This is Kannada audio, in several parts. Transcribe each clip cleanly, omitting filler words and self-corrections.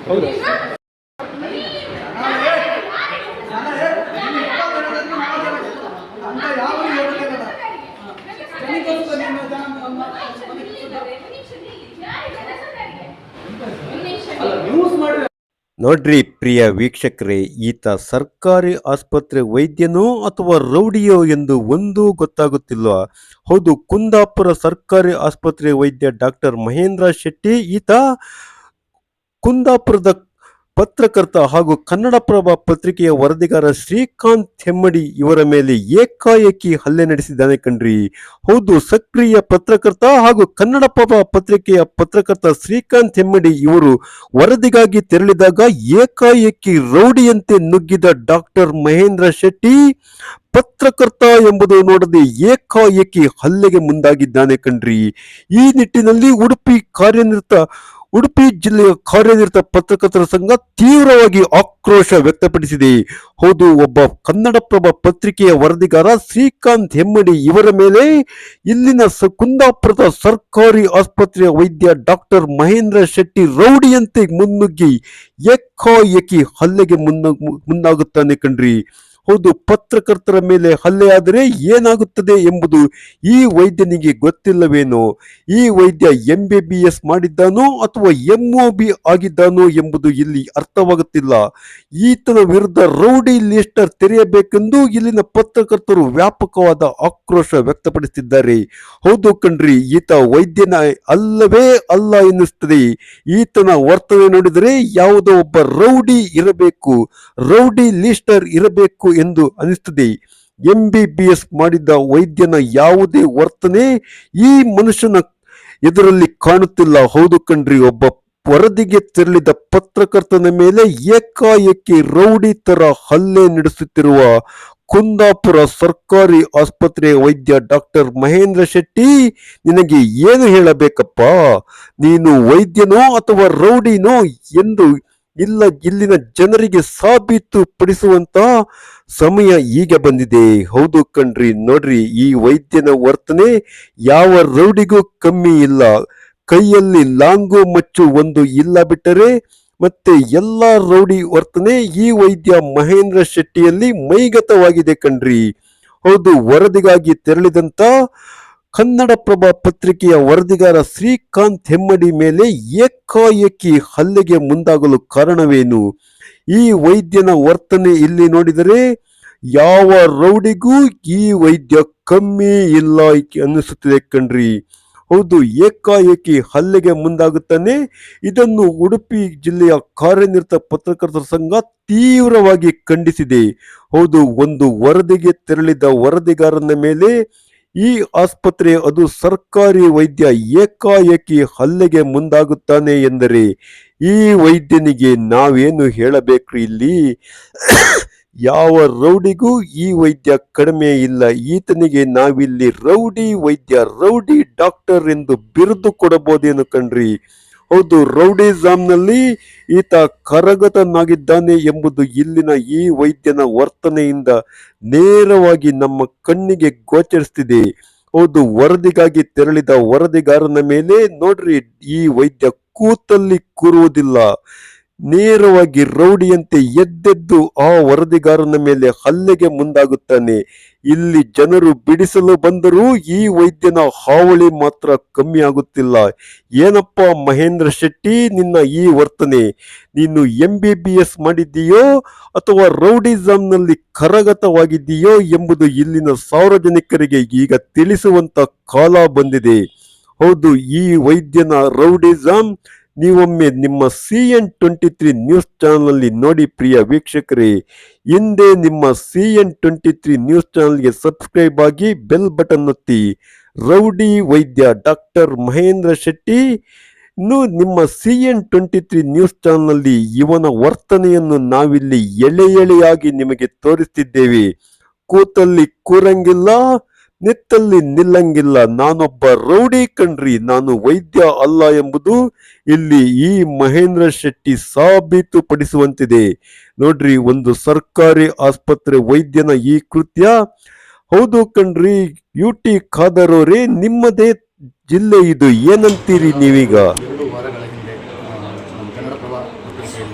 ಹೌದಾ? ನೋಡ್ರಿ ಪ್ರಿಯ ವೀಕ್ಷಕರೇ, ಈತ ಸರ್ಕಾರಿ ಆಸ್ಪತ್ರೆ ವೈದ್ಯನೋ ಅಥವಾ ರೌಡಿಯೋ ಎಂದು ಒಂದೂ ಗೊತ್ತಾಗುತ್ತಿಲ್ಲ. ಹೌದು, ಕುಂದಾಪುರ ಸರ್ಕಾರಿ ಆಸ್ಪತ್ರೆ ವೈದ್ಯ ಡಾಕ್ಟರ್ ಮಹೇಂದ್ರ ಶೆಟ್ಟಿ. ಈತ ಕುಂದಾಪುರದ ಪತ್ರಕರ್ತ ಹಾಗೂ ಕನ್ನಡಪ್ರಭ ಪತ್ರಿಕೆಯ ವರದಿಗಾರ ಶ್ರೀಕಾಂತ್ ಹೆಮ್ಮಡಿ ಇವರ ಮೇಲೆ ಏಕಾಏಕಿ ಹಲ್ಲೆ ನಡೆಸಿದ್ದಾನೆ ಕಣ್ರಿ. ಹೌದು, ಸಕ್ರಿಯ ಪತ್ರಕರ್ತ ಹಾಗೂ ಕನ್ನಡಪ್ರಭ ಪತ್ರಿಕೆಯ ಪತ್ರಕರ್ತ ಶ್ರೀಕಾಂತ್ ಹೆಮ್ಮಡಿ ಇವರು ವರದಿಗಾಗಿ ತೆರಳಿದಾಗ ಏಕಾಏಕಿ ರೌಡಿಯಂತೆ ನುಗ್ಗಿದ ಡಾಕ್ಟರ್ ಮಹೇಂದ್ರ ಶೆಟ್ಟಿ ಪತ್ರಕರ್ತ ಎಂಬುದು ನೋಡದೆ ಏಕಾಏಕಿ ಹಲ್ಲೆಗೆ ಮುಂದಾಗಿದ್ದಾನೆ ಕಣ್ರಿ. ಈ ನಿಟ್ಟಿನಲ್ಲಿ ಉಡುಪಿ ಜಿಲ್ಲೆಯ ಕಾರ್ಯನಿರತ ಪತ್ರಕರ್ತರ ಸಂಘ ತೀವ್ರವಾಗಿ ಆಕ್ರೋಶ ವ್ಯಕ್ತಪಡಿಸಿದೆ. ಹೌದು, ಒಬ್ಬ ಕನ್ನಡಪ್ರಭ ಪತ್ರಿಕೆಯ ವರದಿಗಾರ ಶ್ರೀಕಾಂತ್ ಹೆಮ್ಮಡಿ ಇವರ ಮೇಲೆ ಇಲ್ಲಿನ ಕುಂದಾಪುರದ ಸರ್ಕಾರಿ ಆಸ್ಪತ್ರೆಯ ವೈದ್ಯ ಡಾಕ್ಟರ್ ಮಹೇಂದ್ರ ಶೆಟ್ಟಿ ರೌಡಿಯಂತೆ ಮುನ್ನುಗ್ಗಿ ಏಕಾಏಕಿ ಹಲ್ಲೆಗೆ ಮುಂದಾಗುತ್ತಾನೆ ಕಣ್ರಿ. ಹೌದು, ಪತ್ರಕರ್ತರ ಮೇಲೆ ಹಲ್ಲೆ ಆದರೆ ಏನಾಗುತ್ತದೆ ಎಂಬುದು ಈ ವೈದ್ಯನಿಗೆ ಗೊತ್ತಿಲ್ಲವೇನೋ. ಈ ವೈದ್ಯ MBBS ಮಾಡಿದ್ದಾನೋ ಅಥವಾ MOB ಆಗಿದ್ದಾನೋ ಎಂಬುದು ಇಲ್ಲಿ ಅರ್ಥವಾಗುತ್ತಿಲ್ಲ. ಈತನ ವಿರುದ್ಧ ರೌಡಿ ಲಿಸ್ಟರ್ ತೆರೆಯಬೇಕೆಂದು ಇಲ್ಲಿನ ಪತ್ರಕರ್ತರು ವ್ಯಾಪಕವಾದ ಆಕ್ರೋಶ ವ್ಯಕ್ತಪಡಿಸುತ್ತಿದ್ದಾರೆ. ಹೌದು ಕಣ್ರಿ, ಈತ ವೈದ್ಯನ ಅಲ್ಲವೇ ಅಲ್ಲ ಎನ್ನಿಸುತ್ತದೆ. ಈತನ ವರ್ತನೆ ನೋಡಿದರೆ ಯಾವುದೋ ಒಬ್ಬ ರೌಡಿ ಲಿಸ್ಟರ್ ಇರಬೇಕು ಎಂದು ಅನಿಸುತ್ತದೆ. MBBS ಮಾಡಿದ್ದ ವೈದ್ಯನ ಯಾವುದೇ ವರ್ತನೆ ಈ ಮನುಷ್ಯನ ಎದುರಲ್ಲಿ ಕಾಣುತ್ತಿಲ್ಲ. ಹೌದು ಕಣ್ರಿ, ಒಬ್ಬ ವರದಿಗೆ ತೆರಳಿದ ಪತ್ರಕರ್ತನ ಮೇಲೆ ಏಕಾಏಕಿ ರೌಡಿ ತರ ಹಲ್ಲೆ ನಡೆಸುತ್ತಿರುವ ಕುಂದಾಪುರ ಸರ್ಕಾರಿ ಆಸ್ಪತ್ರೆಯ ವೈದ್ಯ ಡಾಕ್ಟರ್ ಮಹೇಂದ್ರ ಶೆಟ್ಟಿ, ನಿನಗೆ ಏನು ಹೇಳಬೇಕಪ್ಪ? ನೀನು ವೈದ್ಯನೋ ಅಥವಾ ರೌಡಿನೋ ಎಂದು ಇಲ್ಲಿನ ಜನರಿಗೆ ಸಾಬೀತು ಪಡಿಸುವಂತ ಸಮಯ ಈಗ ಬಂದಿದೆ. ಹೌದು ಕಣ್ರಿ, ನೋಡ್ರಿ, ಈ ವೈದ್ಯನ ವರ್ತನೆ ಯಾವ ರೌಡಿಗೂ ಕಮ್ಮಿ ಇಲ್ಲ. ಕೈಯಲ್ಲಿ ಲಾಂಗು ಮಚ್ಚು ಒಂದು ಇಲ್ಲ ಬಿಟ್ಟರೆ ಮತ್ತೆ ಎಲ್ಲಾ ರೌಡಿ ವರ್ತನೆ ಈ ವೈದ್ಯ ಮಹೇಂದ್ರ ಶೆಟ್ಟಿಯಲ್ಲಿ ಮೈಗತವಾಗಿದೆ ಕಣ್ರಿ. ಹೌದು, ವರದಿಗಾಗಿ ತೆರಳಿದಂತ ಕನ್ನಡಪ್ರಭ ಪತ್ರಿಕೆಯ ವರದಿಗಾರ ಶ್ರೀಕಾಂತ್ ಹೆಮ್ಮಡಿ ಮೇಲೆ ಏಕಾಏಕಿ ಹಲ್ಲೆಗೆ ಮುಂದಾಗಲು ಕಾರಣವೇನು? ಈ ವೈದ್ಯನ ವರ್ತನೆ ಇಲ್ಲಿ ನೋಡಿದರೆ ಯಾವ ರೌಡಿಗೂ ಈ ವೈದ್ಯ ಕಮ್ಮಿ ಇಲ್ಲ ಅನ್ನಿಸುತ್ತಿದೆ ಕಣ್ರಿ. ಹೌದು, ಏಕಾಏಕಿ ಹಲ್ಲೆಗೆ ಮುಂದಾಗುತ್ತಾನೆ. ಇದನ್ನು ಉಡುಪಿ ಜಿಲ್ಲೆಯ ಕಾರ್ಯನಿರತ ಪತ್ರಕರ್ತರ ಸಂಘ ತೀವ್ರವಾಗಿ ಖಂಡಿಸಿದೆ. ಹೌದು, ಒಂದು ವರದಿಗೆ ತೆರಳಿದ ವರದಿಗಾರನ ಮೇಲೆ ಈ ಆಸ್ಪತ್ರೆ, ಅದು ಸರ್ಕಾರಿ ವೈದ್ಯ, ಏಕಾಏಕಿ ಹಲ್ಲೆಗೆ ಮುಂದಾಗುತ್ತಾನೆ ಎಂದರೆ ಈ ವೈದ್ಯನಿಗೆ ನಾವೇನು ಹೇಳಬೇಕು? ಇಲ್ಲಿ ಯಾವ ರೌಡಿಗೂ ಈ ವೈದ್ಯ ಕಡಿಮೆ ಇಲ್ಲ. ಈತನಿಗೆ ನಾವಿಲ್ಲಿ ರೌಡಿ ವೈದ್ಯ, ರೌಡಿ ಡಾಕ್ಟರ್ ಎಂದು ಬಿರುದು ಕೊಡಬಹುದೇನು ಕಣ್ರಿ. ಹೌದು, ರೌಡಿಸಂನಲ್ಲಿ ಈತ ಕರಗತನಾಗಿದ್ದಾನೆ ಎಂಬುದು ಇಲ್ಲಿನ ಈ ವೈದ್ಯನ ವರ್ತನೆಯಿಂದ ನೇರವಾಗಿ ನಮ್ಮ ಕಣ್ಣಿಗೆ ಗೋಚರಿಸುತ್ತಿದೆ. ಹೌದು, ವರದಿಗಾಗಿ ತೆರಳಿದ ವರದಿಗಾರನ ಮೇಲೆ ನೋಡ್ರಿ, ಈ ವೈದ್ಯ ಕೂತಲ್ಲಿ ಕೂರುವುದಿಲ್ಲ, ನೇರವಾಗಿ ರೌಡಿಯಂತೆ ಎದ್ದೆದ್ದು ಆ ವರದಿಗಾರನ ಮೇಲೆ ಹಲ್ಲೆಗೆ ಮುಂದಾಗುತ್ತಾನೆ. ಇಲ್ಲಿ ಜನರು ಬಿಡಿಸಲು ಬಂದರೂ ಈ ವೈದ್ಯನ ಹಾವಳಿ ಮಾತ್ರ ಕಮ್ಮಿ ಆಗುತ್ತಿಲ್ಲ. ಏನಪ್ಪ ಮಹೇಂದ್ರ ಶೆಟ್ಟಿ, ನಿನ್ನ ಈ ವರ್ತನೆ, ನೀನು MBBS ಮಾಡಿದ್ದೀಯೋ ಅಥವಾ ರೌಡಿಸಂನಲ್ಲಿ ಕರಗತವಾಗಿದ್ದೀಯೋ ಎಂಬುದು ಇಲ್ಲಿನ ಸಾರ್ವಜನಿಕರಿಗೆ ಈಗ ತಿಳಿಸುವಂತ ಕಾಲ ಬಂದಿದೆ. ಹೌದು, ಈ ವೈದ್ಯನ ರೌಡಿಸಂ ನೀವೊಮ್ಮೆ ನಿಮ್ಮ CN23 ನ್ಯೂಸ್ ಚಾನಲ್ನಲ್ಲಿ ನೋಡಿ. ಪ್ರಿಯ ವೀಕ್ಷಕರೇ, ಹಿಂದೆ ನಿಮ್ಮ CN23 ನ್ಯೂಸ್ ಚಾನಲ್ಗೆ ಸಬ್ಸ್ಕ್ರೈಬ್ ಆಗಿ ಬೆಲ್ ಬಟನ್ ಒತ್ತಿ. ರೌಡಿ ವೈದ್ಯ ಡಾಕ್ಟರ್ ಮಹೇಂದ್ರ ಶೆಟ್ಟಿ ನಿಮ್ಮ CN23 ನ್ಯೂಸ್ ಚಾನಲ್ನಲ್ಲಿ ಇವನ ವರ್ತನೆಯನ್ನು ನಾವಿಲ್ಲಿ ಎಳೆಯಾಗಿ ನಿಮಗೆ ತೋರಿಸುತ್ತಿದ್ದೇವೆ. ಕೂತಲ್ಲಿ ಕೂರಂಗಿಲ್ಲ, ನಿತ್ತಲ್ಲಿ ನಿಲ್ಲಂಗಿಲ್ಲ. ನಾನೊಬ್ಬ ರೌಡಿ ಕಣ್ರಿ, ನಾನು ವೈದ್ಯ ಅಲ್ಲ ಎಂಬುದು ಇಲ್ಲಿ ಈ ಮಹೇಂದ್ರ ಶೆಟ್ಟಿ ಸಾಬೀತು ಪಡಿಸುವಂತಿದೆ. ನೋಡ್ರಿ, ಒಂದು ಸರ್ಕಾರಿ ಆಸ್ಪತ್ರೆ ವೈದ್ಯನ ಈ ಕೃತ್ಯ. ಹೌದು ಕಣ್ರಿ, UT ಖಾದರ್ ಅವರೇ, ನಿಮ್ಮದೇ ಜಿಲ್ಲೆ ಇದು, ಏನಂತೀರಿ ನೀವೀಗ? 2 ವಾರಗಳ ಹಿಂದೆ ನಮ್ಮ ಕನ್ನಡಪ್ರಭ ಪತ್ರಿಕೆಯ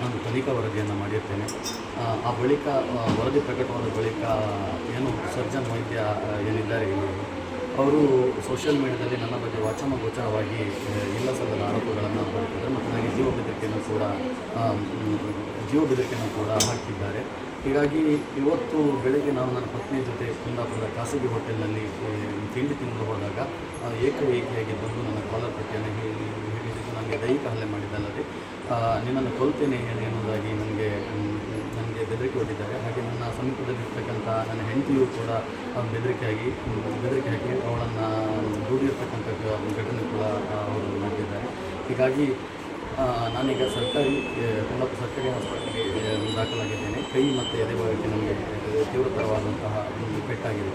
ನಾನು ತನಿಖಾ ವರದಿಯನ್ನು ಮಾಡಿರ್ತೇನೆ. ಆ ಬಳಿಕ ವರದಿ ಪ್ರಕಟವಾದ ಬಳಿಕ ಏನು ಸರ್ಜನ್ ವೈದ್ಯ ಏನಿದ್ದಾರೆ ಇಲ್ಲಿ, ಅವರು ಸೋಷಿಯಲ್ ಮೀಡಿಯಾದಲ್ಲಿ ನನ್ನ ಬಗ್ಗೆ ವಾಚಾಮಗೋಚರವಾಗಿ ಇಲ್ಲ ಸಲ್ಲದ ಆರೋಪಗಳನ್ನು ಬರುತ್ತಿದ್ದಾರೆ ಮತ್ತು ನನಗೆ ಜೀವ ಬೆದರಿಕೆಯನ್ನು ಕೂಡ ಹಾಕಿದ್ದಾರೆ. ಹೀಗಾಗಿ ಇವತ್ತು ಬೆಳಗ್ಗೆ ನಾನು ನನ್ನ ಪತ್ನಿಯ ಜೊತೆ ಕುಂದಾಪುರದ ಖಾಸಗಿ ಹೋಟೆಲ್ನಲ್ಲಿ ತಿಂಡಿ ತಿನ್ನಲು ಹೋದಾಗ ಏಕಾಏಕಿಯಾಗಿ ಬಂದು ನನ್ನ ಕಾಲರ್ ಪಟ್ಟಿಯನ್ನು ಹಿಡಿದು ನನಗೆ ದೈಹಿಕ ಹಲ್ಲೆ ಮಾಡಿದ್ದಲ್ಲದೆ ನಿನ್ನನ್ನು ಕೊಲ್ತೇನೆ ಎನ್ನುವುದಾಗಿ ನನಗೆ ಬೆದರಿಕೆ ಒಡ್ಡಿದ್ದಾರೆ. ಹಾಗೆ ನನ್ನ ಸಮೀಪದಲ್ಲಿರ್ತಕ್ಕಂಥ ನನ್ನ ಹೆಂಡತಿಯು ಕೂಡ ಬೆದರಿಕೆ ಹಾಕಿ ಅವಳನ್ನು ದೂಡಿರ್ತಕ್ಕಂಥ ಘಟನೆ ಕೂಡ ಅವರು ನಡೆದಿದ್ದಾರೆ. ಹೀಗಾಗಿ ನಾನೀಗ ಕುಂದಾಪುರ ಸರ್ಕಾರಿ ಹಾಸ್ಪಿಟಲ್ಗೆ ದಾಖಲಾಗಿದ್ದೇನೆ. ಕೈ ಮತ್ತು ಎದೆ ಭಾಗಕ್ಕೆ ನನಗೆ ತೀವ್ರತರವಾದಂತಹ ಪೆಟ್ಟಾಗಿದೆ.